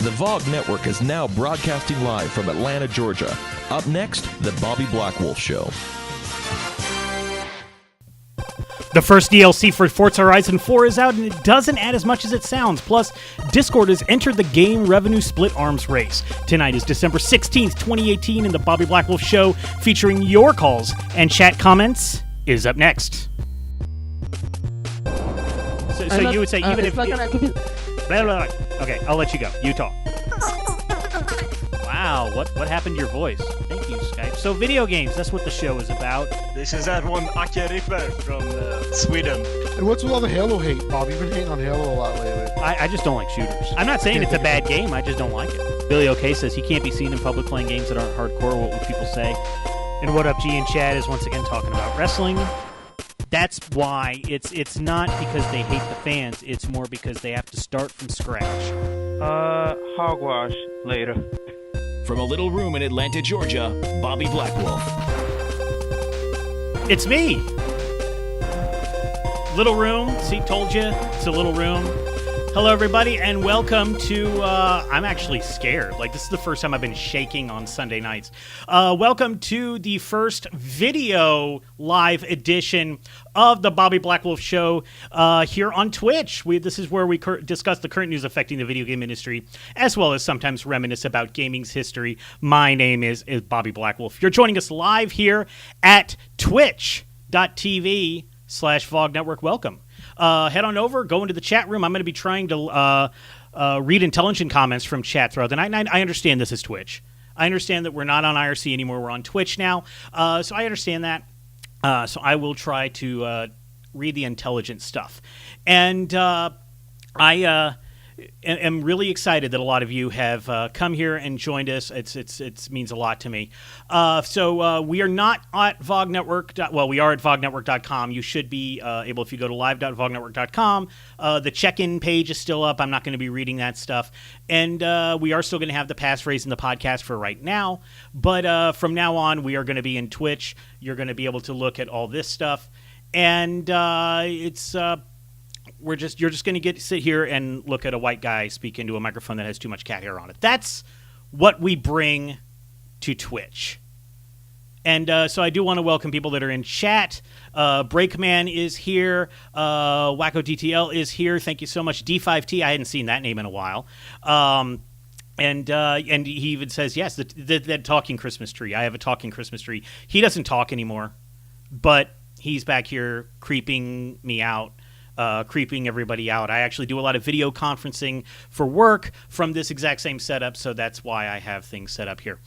The VOG Network is now broadcasting live from Atlanta, Georgia. Up next, The Bobby Blackwolf Show. The first DLC for Forza Horizon 4 is out, and it doesn't add as much as it sounds. Plus, Discord has entered the game revenue split arms race. Tonight is December 16th, 2018, and The Bobby Blackwolf Show, featuring your calls and chat comments, is up next. So you would say, even if... Okay, I'll let you go. You talk. Wow, what happened to your voice? Thank you, Skype. So video games, that's what the show is about. This is that one Ake Ripper from Sweden. And what's with all the Halo hate, Bob? You've been hating on Halo a lot lately. I just don't like shooters. I'm not saying it's a bad game, I just don't like it. Billy OK says he can't be seen in public playing games that aren't hardcore. What would people say? And What Up G and Chad is once again talking about wrestling. That's why it's not because they hate the fans, it's more because they have to start from scratch. Hogwash later. From a little room in Atlanta, Georgia, Bobby Blackwolf. It's me! Little room. See, told you. It's a little room. Hello, everybody, and welcome to... I'm actually scared. Like, this is the first time I've been shaking on Sunday nights. Welcome to the first video live edition of the Bobby Blackwolf Show here on Twitch. This is where we discuss the current news affecting the video game industry, as well as sometimes reminisce about gaming's history. My name is Bobby Blackwolf. You're joining us live here at twitch.tv/VOG Network. Welcome. Head on over, go into the chat room. I'm going to be trying to read intelligent comments from chat throughout the night. And I understand this is Twitch. I understand that we're not on IRC anymore. We're on Twitch now. So I understand that. So I will try to read the intelligent stuff. And I am really excited that a lot of you have come here and joined us. It means a lot to me. So we are not at VOG Network. Well, we are at VOGnetwork.com. You should be able, if you go to live.vognetwork.com, the check-in page is still up. I'm not going to be reading that stuff. And we are still going to have the passphrase in the podcast for right now. But from now on, we are going to be in Twitch. You're going to be able to look at all this stuff. And you're just going to sit here and look at a white guy speak into a microphone that has too much cat hair on it. That's what we bring to Twitch. And so I do want to welcome people that are in chat. Breakman is here. Wacko DTL is here. Thank you so much. D5T, I hadn't seen that name in a while. And he even says, yes, the talking Christmas tree. I have a talking Christmas tree. He doesn't talk anymore, but he's back here creeping me out. Creeping everybody out. I actually do a lot of video conferencing for work from this exact same setup, so that's why I have things set up here.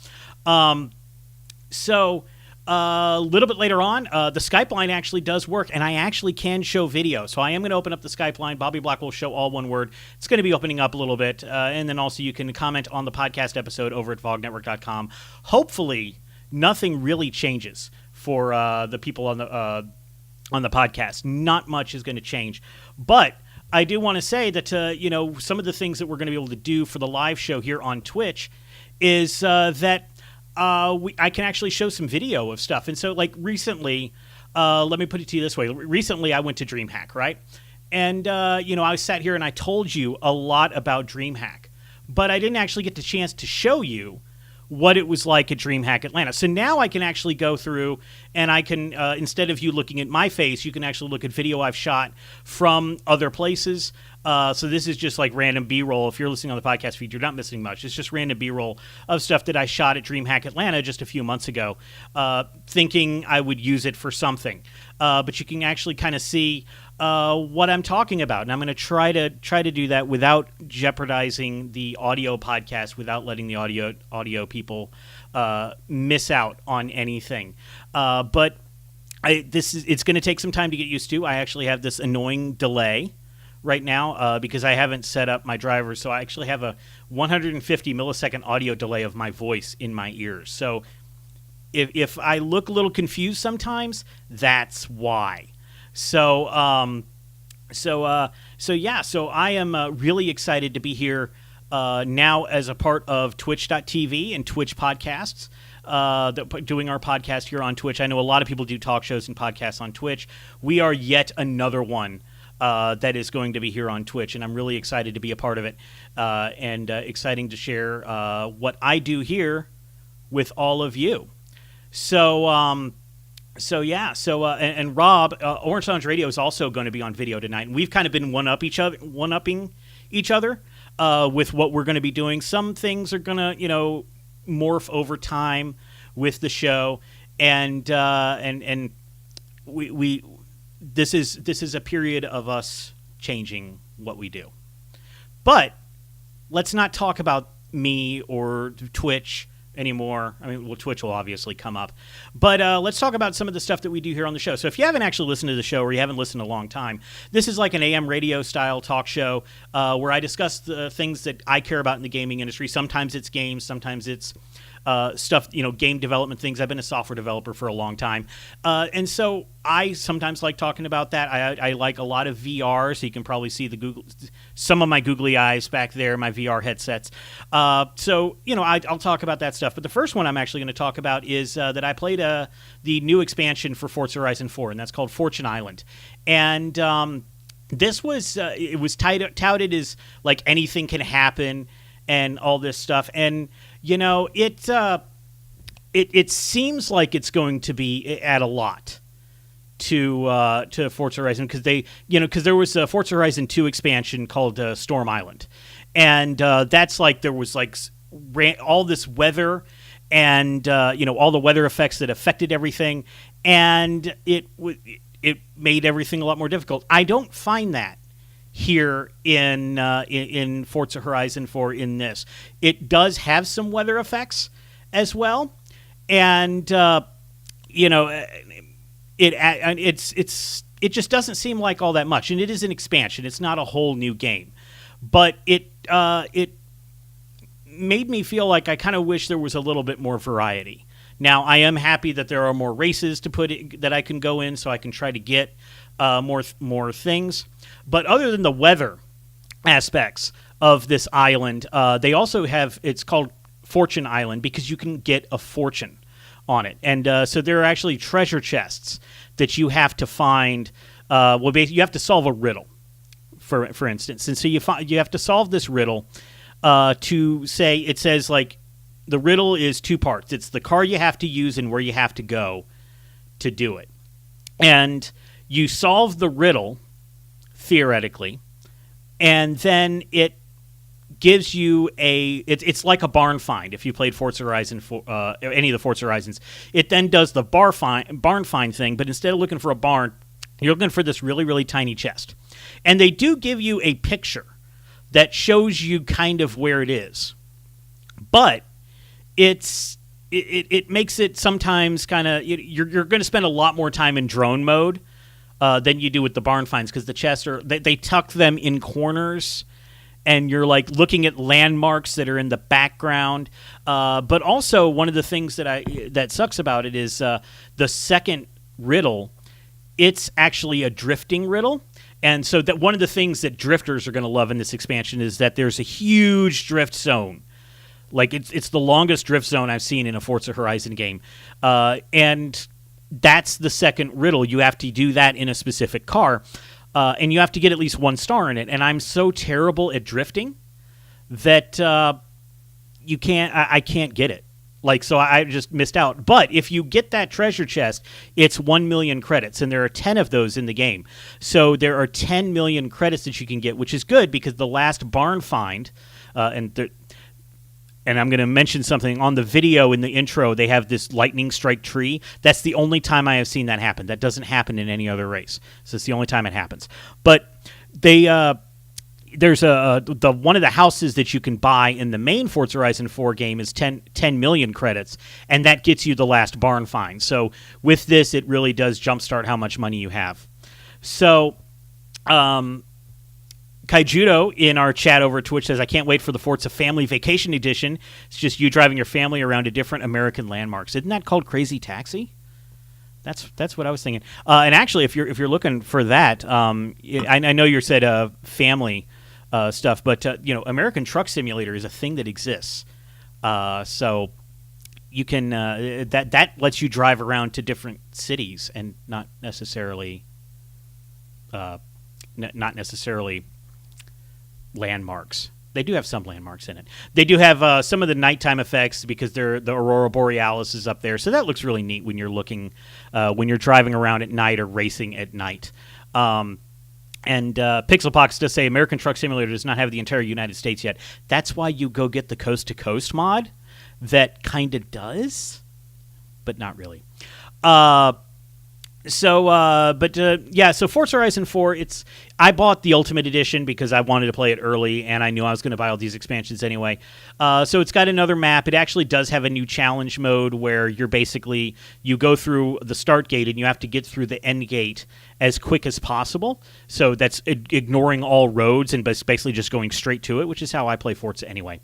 So a little bit later on, the Skype line actually does work, and I actually can show video. So I am going to open up the Skype line, Bobby Blackwolf Show, all one word. It's going to be opening up a little bit, and then also you can comment on the podcast episode over at vognetwork.com. Hopefully, nothing really changes for the people on the podcast. Not much is going to change. But I do want to say that, some of the things that we're going to be able to do for the live show here on Twitch is that I can actually show some video of stuff. And so, like, recently, let me put it to you this way. Recently, I went to DreamHack, right? And, I sat here and I told you a lot about DreamHack. But I didn't actually get the chance to show you what it was like at DreamHack Atlanta. So now I can actually go through and I can, instead of you looking at my face, you can actually look at video I've shot from other places. So this is just like random B-roll. If you're listening on the podcast feed, you're not missing much. It's just random B-roll of stuff that I shot at DreamHack Atlanta just a few months ago, thinking I would use it for something. But you can actually kind of see what I'm talking about, and I'm going to try to do that without jeopardizing the audio podcast, without letting the audio people miss out on anything. But it's going to take some time to get used to. I actually have this annoying delay right now because I haven't set up my drivers, so I actually have a 150 millisecond audio delay of my voice in my ears. So if I look a little confused sometimes, that's why. So I am really excited to be here now as a part of Twitch.tv and Twitch podcasts, doing our podcast here on Twitch. I know a lot of people do talk shows and podcasts on Twitch. We are yet another one that is going to be here on Twitch, and I'm really excited to be a part of it, and exciting to share what I do here with all of you. So, and Rob, Orange Lounge Radio is also going to be on video tonight, and we've kind of been one-upping each other with what we're going to be doing. Some things are going to, morph over time with the show, and we this is a period of us changing what we do. But let's not talk about me or Twitch anymore. I mean, well, Twitch will obviously come up. But let's talk about some of the stuff that we do here on the show. So if you haven't actually listened to the show or you haven't listened in a long time, this is like an AM radio style talk show where I discuss the things that I care about in the gaming industry. Sometimes it's games, sometimes it's stuff, game development things. I've been a software developer for a long time. And so I sometimes like talking about that. I like a lot of VR, so you can probably see some of my googly eyes back there, my VR headsets. I'll talk about that stuff. But the first one I'm actually going to talk about is that I played the new expansion for Forza Horizon 4, and that's called Fortune Island. And this was, it was touted as like anything can happen and all this stuff. And it seems like it's going to be add a lot to Forza Horizon because there was a Forza Horizon 2 expansion called Storm Island, and that's like there was like all this weather and all the weather effects that affected everything, and it made everything a lot more difficult. I don't find that here in Forza Horizon 4 in this. It does have some weather effects as well, and it just doesn't seem like all that much. And it is an expansion; it's not a whole new game, but it made me feel like I kind of wish there was a little bit more variety. Now, I am happy that there are more races that I can go in, so I can try to get more things. But other than the weather aspects of this island, they also have, it's called Fortune Island because you can get a fortune on it. And so there are actually treasure chests that you have to find. You have to solve a riddle, for instance. And so you have to solve this riddle it says like the riddle is two parts. It's the car you have to use and where you have to go to do it. And you solve the riddle, theoretically, and then it gives you it's like a barn find. If you played Forza Horizon, any of the Forza Horizons, it then does the barn find thing, but instead of looking for a barn, you're looking for this really, really tiny chest. And they do give you a picture that shows you kind of where it is. But it makes it sometimes kind of, you're going to spend a lot more time in drone mode than you do with the barn finds, because the chests they tuck them in corners, and you're like looking at landmarks that are in the background. But also one of the things that sucks about it is the second riddle. It's actually a drifting riddle. And so that one of the things that drifters are going to love in this expansion is that there's a huge drift zone. Like it's the longest drift zone I've seen in a Forza Horizon game. And that's the second riddle. You have to do that in a specific car. And you have to get at least 1 star in it. And I'm so terrible at drifting that I can't get it. So I just missed out. But if you get that treasure chest, it's 1 million credits, and there are 10 of those in the game. So there are 10 million credits that you can get, which is good because the last barn find, and I'm going to mention something on the video in the intro. They have this lightning strike tree. That's the only time I have seen that happen. That doesn't happen in any other race. So it's the only time it happens. But there's one of the houses that you can buy in the main Forza Horizon 4 game is 10 million credits, and that gets you the last barn find. So with this, it really does jumpstart how much money you have. So Kaijudo in our chat over Twitch says, I can't wait for the Forza Family Vacation Edition. It's just you driving your family around to different American landmarks. Isn't that called Crazy Taxi? That's what I was thinking. And actually, if you're looking for that, I know you said family stuff, but American Truck Simulator is a thing that exists. So you can that lets you drive around to different cities and not necessarily not necessarily landmarks. They do have some landmarks in it. They do have some of the nighttime effects because the Aurora Borealis is up there, so that looks really neat when you're looking, when you're driving around at night or racing at night. And Pixelpox does say American Truck Simulator does not have the entire United States yet. That's why you go get the Coast to Coast mod that kind of does, but not really. So Forza Horizon 4, I bought the Ultimate Edition because I wanted to play it early, and I knew I was going to buy all these expansions anyway. So it's got another map. It actually does have a new challenge mode where you go through the start gate, and you have to get through the end gate as quick as possible. So that's ignoring all roads and basically just going straight to it, which is how I play Forza anyway.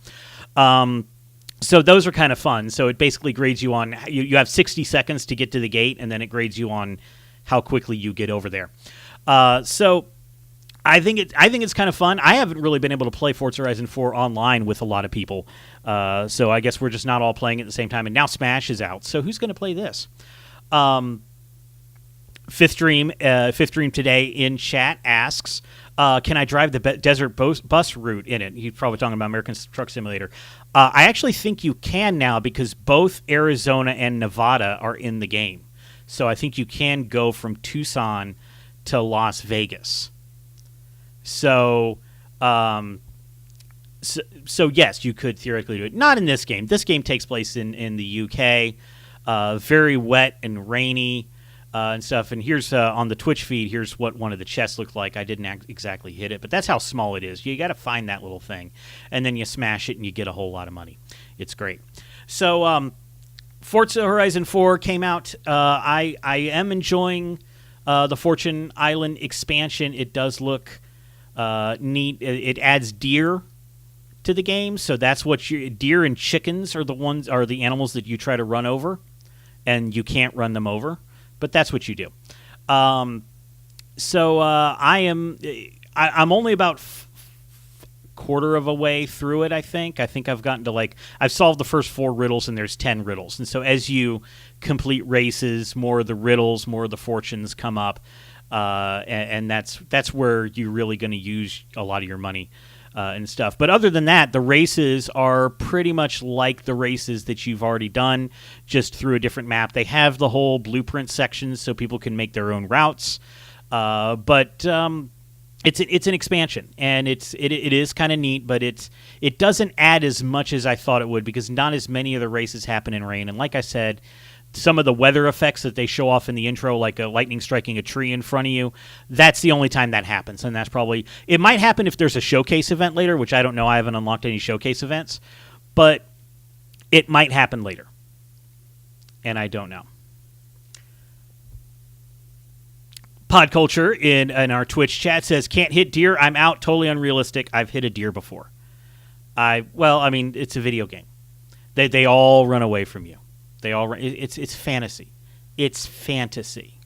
So those are kind of fun. So it basically grades you on you have 60 seconds to get to the gate, and then it grades you on how quickly you get over there. So I think it's kind of fun. I haven't really been able to play Forza Horizon 4 online with a lot of people. So I guess we're just not all playing at the same time. And now Smash is out. So who's going to play this? Fifth Dream today in chat asks, can I drive the desert bus route in it? He's probably talking about American Truck Simulator. I actually think you can now because both Arizona and Nevada are in the game. So I think you can go from Tucson to Las Vegas. So yes, you could theoretically do it. Not in this game. This game takes place in the UK. Very wet and rainy. And stuff, and here's on the Twitch feed, here's what one of the chests looked like. I didn't exactly hit it, but that's how small it is. You got to find that little thing, and then you smash it, and you get a whole lot of money. It's great. So Forza Horizon 4 came out. I am enjoying the Fortune Island expansion. It does look neat. It adds deer to the game, so that's what deer and chickens are the animals that you try to run over, and you can't run them over. But that's what you do. I'm only about quarter of a way through it, I think. I think I've gotten to I've solved the first 4 riddles, and there's 10 riddles. And so as you complete races, more of the riddles, more of the fortunes come up. And that's where you're really going to use a lot of your money. And stuff. But other than that, the races are pretty much like the races that you've already done, just through a different map. They have the whole blueprint sections so people can make their own routes. But it's an expansion, and it is kind of neat, but it doesn't add as much as I thought it would because not as many of the races happen in rain. And like I said, some of the weather effects that they show off in the intro, like a lightning striking a tree in front of you, that's the only time that happens. And that's it might happen if there's a showcase event later, which I don't know. I haven't unlocked any showcase events, but it might happen later. And I don't know. Pod Culture in our Twitch chat says, can't hit deer. I'm out. Totally unrealistic. I've hit a deer before. It's a video game. They all run away from you. It's fantasy. It's fantasy.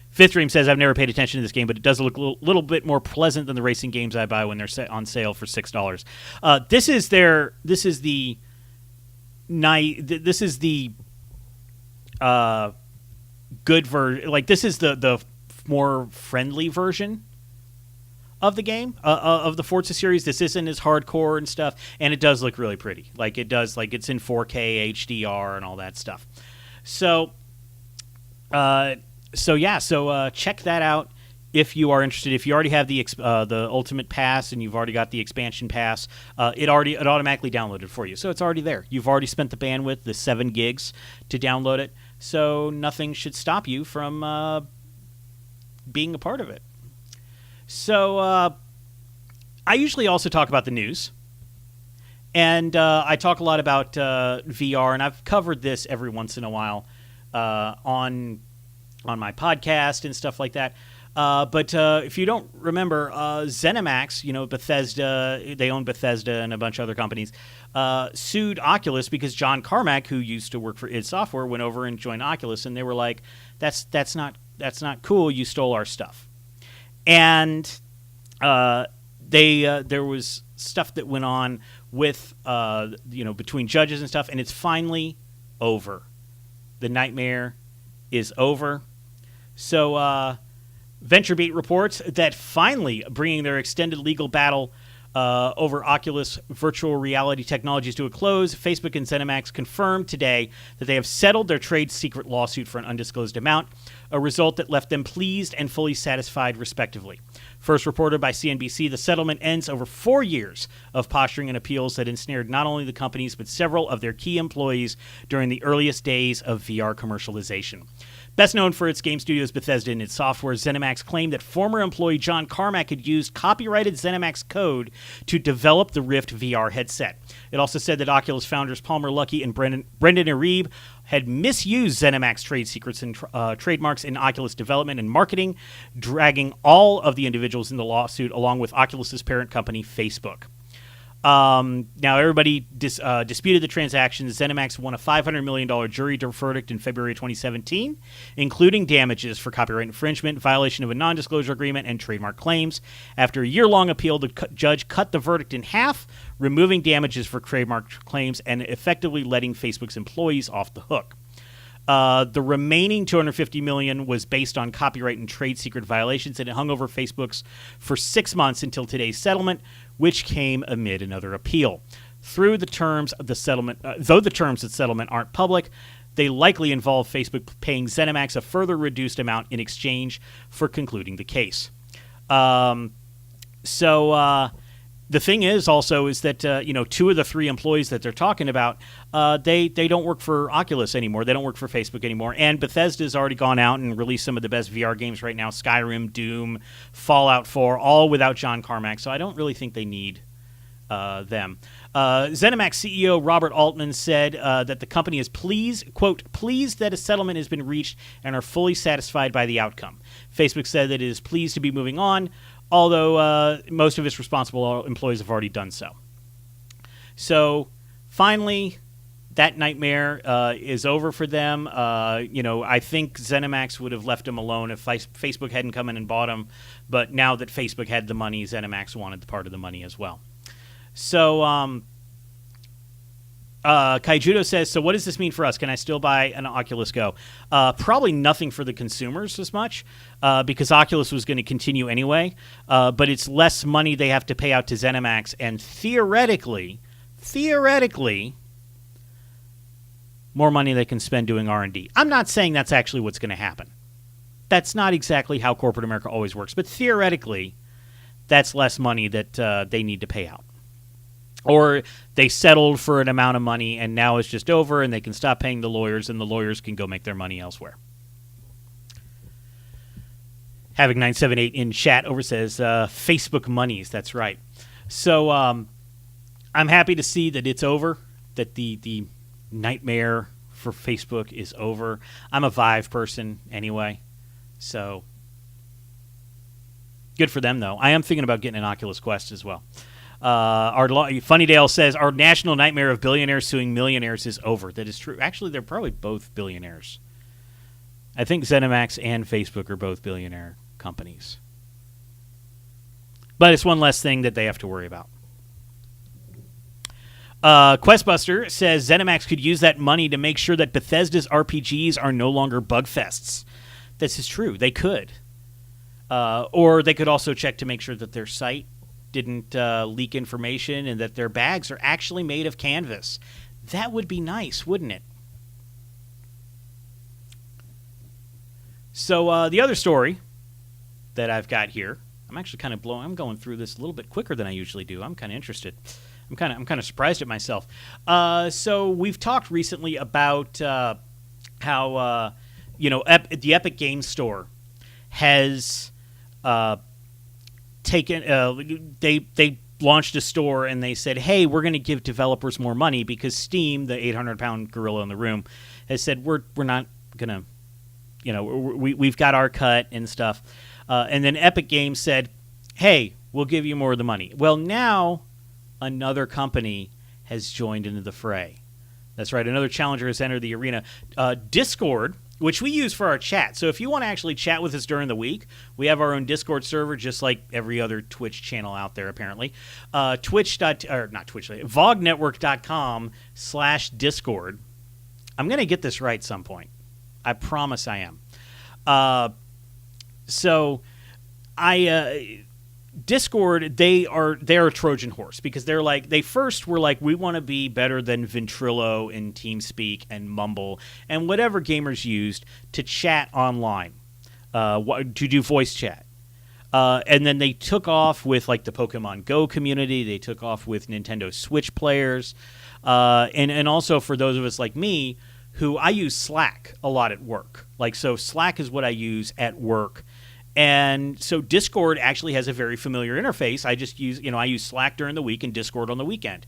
Fifth Dream says, I've never paid attention to this game, but it does look a little bit more pleasant than the racing games I buy when they're on sale for $6. This is the good version. Like, this is the more friendly version of the game, of the Forza series. This isn't as hardcore and stuff, and it does look really pretty. Like, it does, like, it's in 4K HDR and all that stuff. So check that out if you are interested. If you already have the Ultimate Pass and you've already got the expansion pass, it automatically downloaded for you. So it's already there. You've already spent the bandwidth, the 7 gigs, to download it. So nothing should stop you from being a part of it. So I usually also talk about the news. And I talk a lot about VR, and I've covered this every once in a while on my podcast and stuff like that. But if you don't remember, ZeniMax, Bethesda, they own Bethesda and a bunch of other companies, sued Oculus because John Carmack, who used to work for id Software, went over and joined Oculus, and they were like, that's not cool. You stole our stuff. And there was stuff that went on with between judges and stuff, and it's finally over. The nightmare is over. So VentureBeat reports that finally bringing their extended legal battle over Oculus virtual reality technologies to a close, Facebook and ZeniMax confirmed today that they have settled their trade secret lawsuit for an undisclosed amount, a result that left them pleased and fully satisfied, respectively. First reported by CNBC, the settlement ends over 4 years of posturing and appeals that ensnared not only the companies but several of their key employees during the earliest days of VR commercialization. Best known for its game studios Bethesda and its software, ZeniMax claimed that former employee John Carmack had used copyrighted ZeniMax code to develop the Rift VR headset. It also said that Oculus founders Palmer Luckey and Brendan Arib had misused ZeniMax trade secrets and trademarks in Oculus development and marketing, dragging all of the individuals in the lawsuit along with Oculus's parent company, Facebook. Now, everybody disputed the transaction. ZeniMax won a $500 million jury verdict in February 2017, including damages for copyright infringement, violation of a non-disclosure agreement, and trademark claims. After a year-long appeal, the judge cut the verdict in half, removing damages for trademark claims and effectively letting Facebook's employees off the hook. The remaining $250 million was based on copyright and trade secret violations, and it hung over Facebook's for 6 months until today's settlement, which came amid another appeal. Through the terms of the settlement, though the terms of the settlement aren't public, they likely involve Facebook paying ZeniMax a further reduced amount in exchange for concluding the case. The thing is also is that, two of the three employees that they're talking about, they don't work for Oculus anymore. They don't work for Facebook anymore. And Bethesda's already gone out and released some of the best VR games right now, Skyrim, Doom, Fallout 4, all without John Carmack. So I don't really think they need them. ZeniMax CEO Robert Altman said that the company is pleased, quote, pleased that a settlement has been reached and are fully satisfied by the outcome. Facebook said that it is pleased to be moving on, although most of its responsible employees have already done so. So, finally, that nightmare is over for them. I think ZeniMax would have left them alone if Facebook hadn't come in and bought them, but now that Facebook had the money, ZeniMax wanted the part of the money as well. So, Kaijudo says, so what does this mean for us? Can I still buy an Oculus Go? Probably nothing for the consumers as much, because Oculus was going to continue anyway, but it's less money they have to pay out to ZeniMax, and theoretically, more money they can spend doing R&D. I'm not saying that's actually what's going to happen. That's not exactly how corporate America always works, but theoretically, that's less money that they need to pay out. Or they settled for an amount of money and now it's just over and they can stop paying the lawyers and the lawyers can go make their money elsewhere. Having 978 in chat over says Facebook monies. That's right. So I'm happy to see that it's over, that the nightmare for Facebook is over. I'm a Vive person anyway, so good for them though. I am thinking about getting an Oculus Quest as well. Funnydale says, our national nightmare of billionaires suing millionaires is over. That is true. Actually, they're probably both billionaires. I think ZeniMax and Facebook are both billionaire companies. But it's one less thing that they have to worry about. Questbuster says ZeniMax could use that money to make sure that Bethesda's RPGs are no longer bug fests. This is true. They could. Or they could also check to make sure that their site didn't leak information and that their bags are actually made of canvas. That would be nice, wouldn't it? So the other story that I've got here, I'm actually kind of I'm going through this a little bit quicker than I usually do. I'm kind of interested. I'm kind of surprised at myself. So we've talked recently about how the Epic Games Store has they launched a store and they said, hey, we're going to give developers more money because Steam, the 800-pound gorilla in the room, has said we're not going to, we've got our cut and stuff. And then Epic Games said, hey, we'll give you more of the money. Well, now another company has joined into the fray. That's right. Another challenger has entered the arena. Discord, which we use for our chat. So if you want to actually chat with us during the week, we have our own Discord server, just like every other Twitch channel out there, apparently. VogNetwork.com/Discord. I'm going to get this right some point. I promise I am. So Discord, they're a Trojan horse because they first were like, we want to be better than Ventrilo and TeamSpeak and Mumble and whatever gamers used to chat online, to do voice chat. And then they took off with like the Pokemon Go community. They took off with Nintendo Switch players. And also for those of us like me who I use Slack a lot at work. So Slack is what I use at work. And so Discord actually has a very familiar interface. I just use, I use Slack during the week and Discord on the weekend.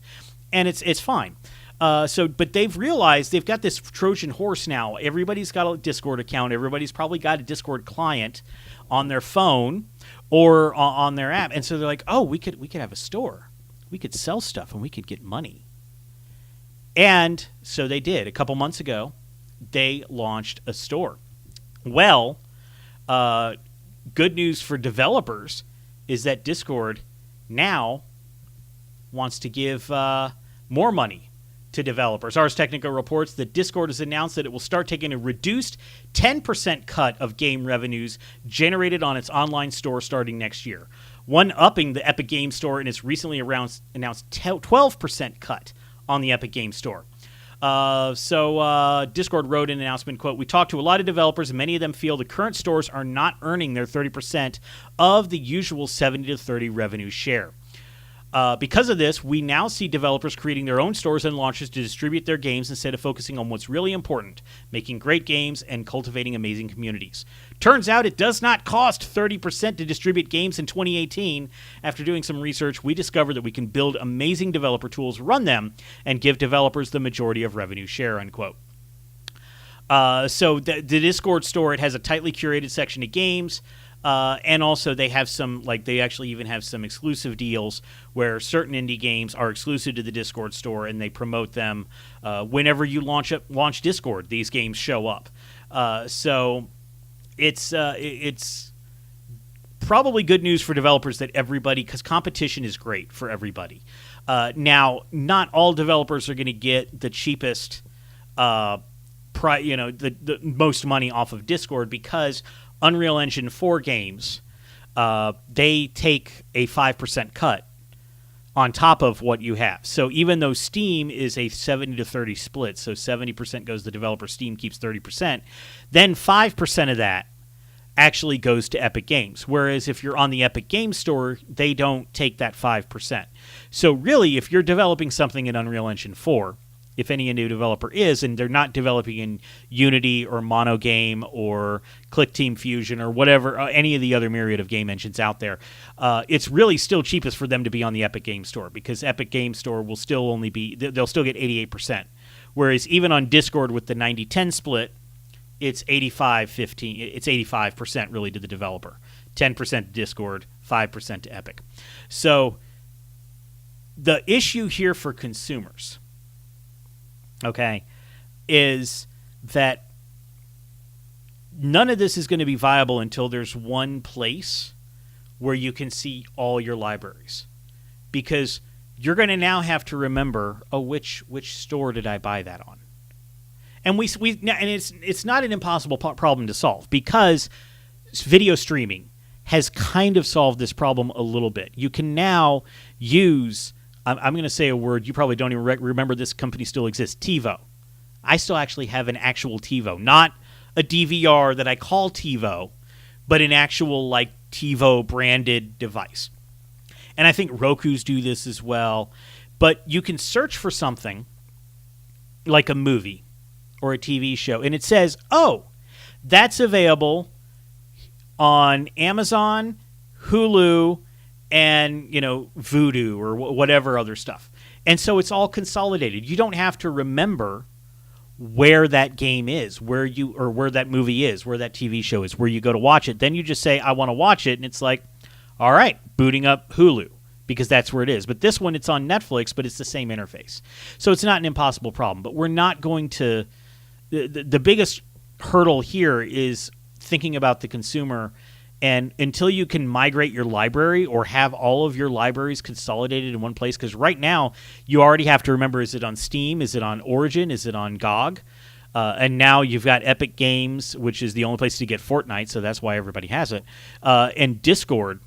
And it's fine. But they've realized they've got this Trojan horse now. Everybody's got a Discord account. Everybody's probably got a Discord client on their phone or on their app. And so they're like, oh, we could have a store. We could sell stuff and we could get money. And so they did. A couple months ago, they launched a store. Well, good news for developers is that Discord now wants to give more money to developers. Ars Technica reports that Discord has announced that it will start taking a reduced 10% cut of game revenues generated on its online store starting next year, one-upping the Epic Games Store in its recently announced 12% cut on the Epic Games Store. So Discord wrote in an announcement, quote, "We talked to a lot of developers, and many of them feel the current stores are not earning their 30% of the usual 70 to 30 revenue share. Because of this, we now see developers creating their own stores and launches to distribute their games instead of focusing on what's really important, making great games and cultivating amazing communities. Turns out it does not cost 30% to distribute games in 2018. After doing some research, we discovered that we can build amazing developer tools, run them, and give developers the majority of revenue share," unquote. So the Discord store, it has a tightly curated section of games. And also they have some, they actually even have some exclusive deals where certain indie games are exclusive to the Discord store and they promote them. Whenever you launch Discord, these games show up. So it's probably good news for developers that everybody, because competition is great for everybody. Now, not all developers are going to get the cheapest, the most money off of Discord because Unreal Engine 4 games, they take a 5% cut on top of what you have. So even though Steam is a 70 to 30 split, so 70% goes to the developer, Steam keeps 30%, then 5% of that actually goes to Epic Games. Whereas if you're on the Epic Games Store, they don't take that 5%. So really, if you're developing something in Unreal Engine 4, if any new developer is, and they're not developing in Unity or Monogame or ClickTeam Fusion or whatever, any of the other myriad of game engines out there, it's really still cheapest for them to be on the Epic Games Store because Epic Games Store will still only be, they'll still get 88%. Whereas even on Discord with the 90-10 split, it's 85-15. It's 85% really to the developer. 10% to Discord, 5% to Epic. So the issue here for consumers, okay, is that none of this is going to be viable until there's one place where you can see all your libraries. Because you're going to now have to remember, which store did I buy that on? And it's not an impossible problem to solve because video streaming has kind of solved this problem a little bit. You can now use, I'm going to say a word, you probably don't even remember this company still exists, TiVo. I still actually have an actual TiVo, not a DVR that I call TiVo, but an actual TiVo branded device. And I think Roku's do this as well. But you can search for something like a movie or a TV show, and it says, that's available on Amazon, Hulu, and Vudu or whatever other stuff. And so it's all consolidated. You don't have to remember where that game is, where that movie is, where that TV show is, where you go to watch it. Then you just say, I want to watch it, and it's like, all right, booting up Hulu because that's where it is. But this one, it's on Netflix, but it's the same interface. So it's not an impossible problem. But we're not going to the biggest hurdle here is thinking about the consumer. And until you can migrate your library or have all of your libraries consolidated in one place, because right now you already have to remember, is it on Steam? Is it on Origin? Is it on GOG? And now you've got Epic Games, which is the only place to get Fortnite, so that's why everybody has it, and Discord,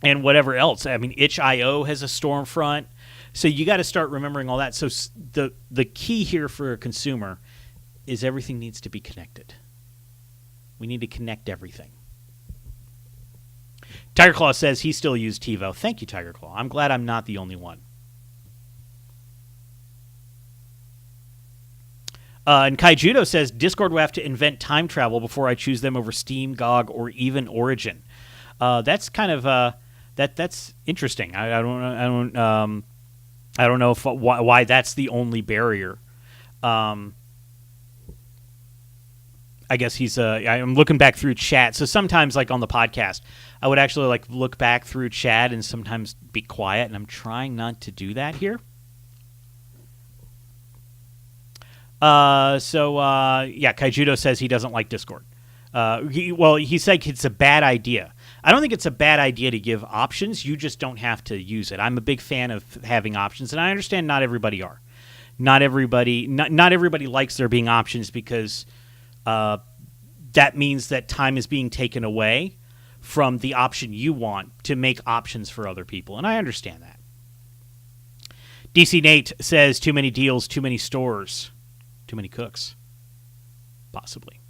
and whatever else. I mean, itch.io has a storefront. So you got to start remembering all that. So the key here for a consumer is everything needs to be connected. We need to connect everything. Tiger Claw says he still used TiVo. Thank you, Tiger Claw. I'm glad I'm not the only one. And Kai Judo says Discord will have to invent time travel before I choose them over Steam, GOG, or even Origin. That's kind of that's interesting. I don't know why that's the only barrier. I guess he's I'm looking back through chat. So sometimes, like on the podcast, I would actually like look back through chat and sometimes be quiet, and I'm trying not to do that here. Kaijudo says he doesn't like Discord. He said it's a bad idea. I don't think it's a bad idea to give options. You just don't have to use it. I'm a big fan of having options, and I understand not everybody are. Not everybody likes there being options because that means that time is being taken away from the option you want to make options for other people, and I understand that. DC Nate says too many deals, too many stores, too many cooks, possibly.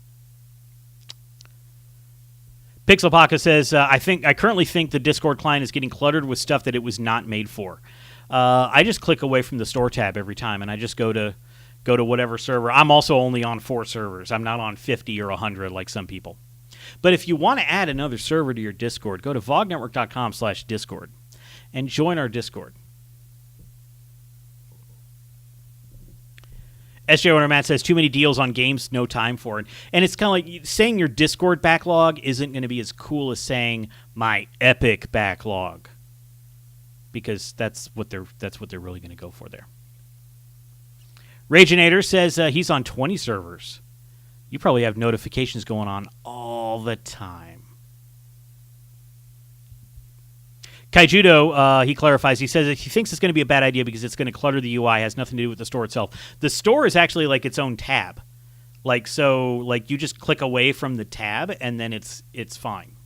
Pixelpaka says, I currently think the Discord client is getting cluttered with stuff that it was not made for. I just click away from the store tab every time, and I just go to whatever server. I'm also only on 4 servers. I'm not on 50 or 100 like some people. But if you want to add another server to your Discord, go to vognetwork.com/Discord and join our Discord. SJ Owner Matt says, too many deals on games, no time for it. And it's kind of like saying your Discord backlog isn't going to be as cool as saying my Epic backlog. Because that's what they're really going to go for there. Raginator says he's on 20 servers. You probably have notifications going on all the time. Kaijudo, he clarifies. He says that he thinks it's going to be a bad idea because it's going to clutter the UI. It has nothing to do with the store itself. The store is actually like its own tab. So you just click away from the tab and then it's fine.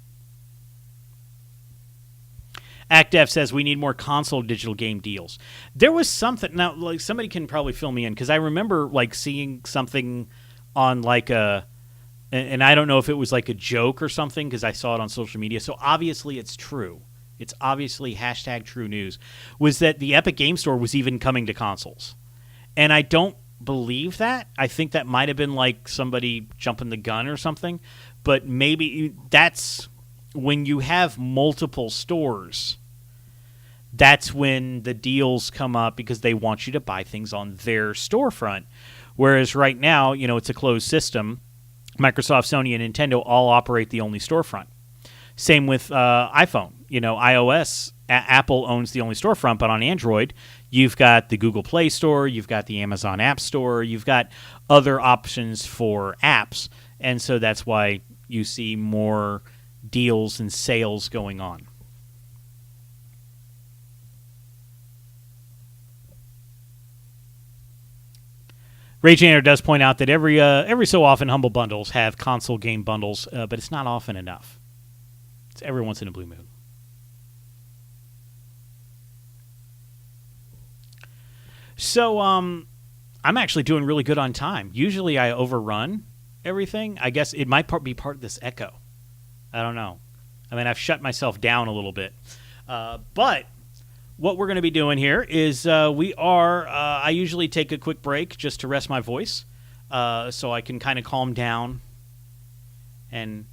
ActF says we need more console digital game deals. There was something now. Like somebody can probably fill me in because I remember like seeing something on like and I don't know if it was like a joke or something because I saw it on social media. So obviously it's true. It's obviously #true news, was that the Epic Game Store was even coming to consoles. And I don't believe that. I think that might have been like somebody jumping the gun or something. But maybe that's when you have multiple stores, that's when the deals come up because they want you to buy things on their storefront. Whereas right now, it's a closed system. Microsoft, Sony, and Nintendo all operate the only storefront. Same with iPhone. iOS, Apple owns the only storefront, but on Android, you've got the Google Play Store, you've got the Amazon App Store, you've got other options for apps, and so that's why you see more deals and sales going on. Rageaner does point out that every so often Humble Bundles have console game bundles, but it's not often enough. It's every once in a blue moon. So I'm actually doing really good on time. Usually I overrun everything. I guess it might be part of this echo. I don't know. I mean, I've shut myself down a little bit. But what we're going to be doing here is I usually take a quick break just to rest my voice so I can kind of calm down and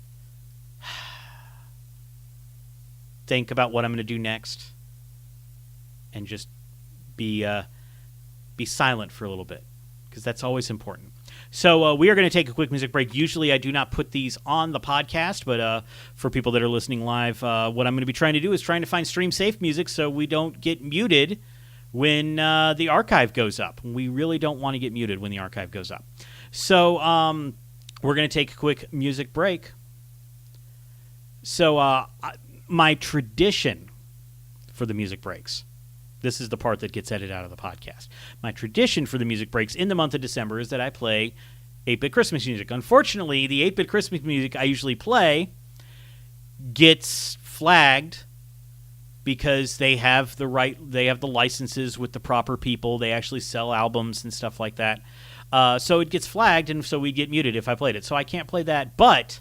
think about what I'm going to do next and just be silent for a little bit because that's always important. So we are going to take a quick music break. Usually I do not put these on the podcast, but for people that are listening live, what I'm going to be trying to do is trying to find stream-safe music so we don't get muted when the archive goes up. We really don't want to get muted when the archive goes up. So we're going to take a quick music break. So my tradition for the music breaks, this is the part that gets edited out of the podcast. My tradition for the music breaks in the month of December is that I play 8-bit Christmas music. Unfortunately, the 8-bit Christmas music I usually play gets flagged because they have the licenses with the proper people. They actually sell albums and stuff like that. So it gets flagged, and so we get muted if I played it. So I can't play that. But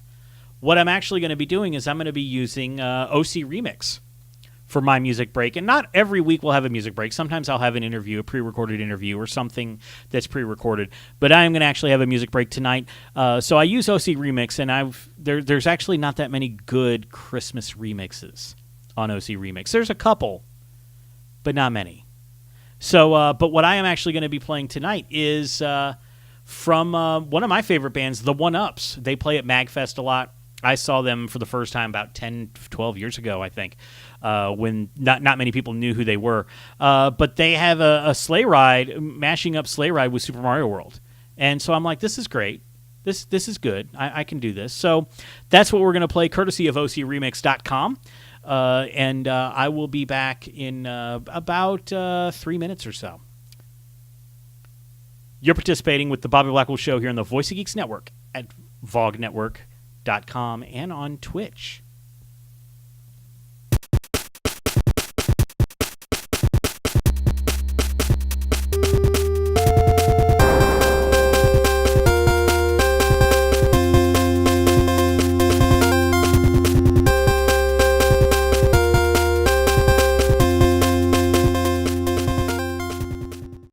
what I'm actually going to be doing is I'm going to be using OC Remix for my music break. And not every week we'll have a music break. Sometimes I'll have an interview, a pre-recorded interview, or something that's pre-recorded. But I am going to actually have a music break tonight. So I use OC Remix, and there's actually not that many good Christmas remixes on OC Remix. There's a couple, but not many. So, but what I am actually going to be playing tonight is from one of my favorite bands, the One Ups. They play at MagFest a lot. I saw them for the first time about 10, 12 years ago, I think, when not many people knew who they were. But they have a sleigh ride, mashing up Sleigh Ride with Super Mario World. And so I'm like, this is great. This is good. I can do this. So that's what we're going to play, courtesy of OCRemix.com. And I will be back in about 3 minutes or so. You're participating with the Bobby Blackwolf Show here on the Voice of Geeks Network at VOG Network.com and on Twitch.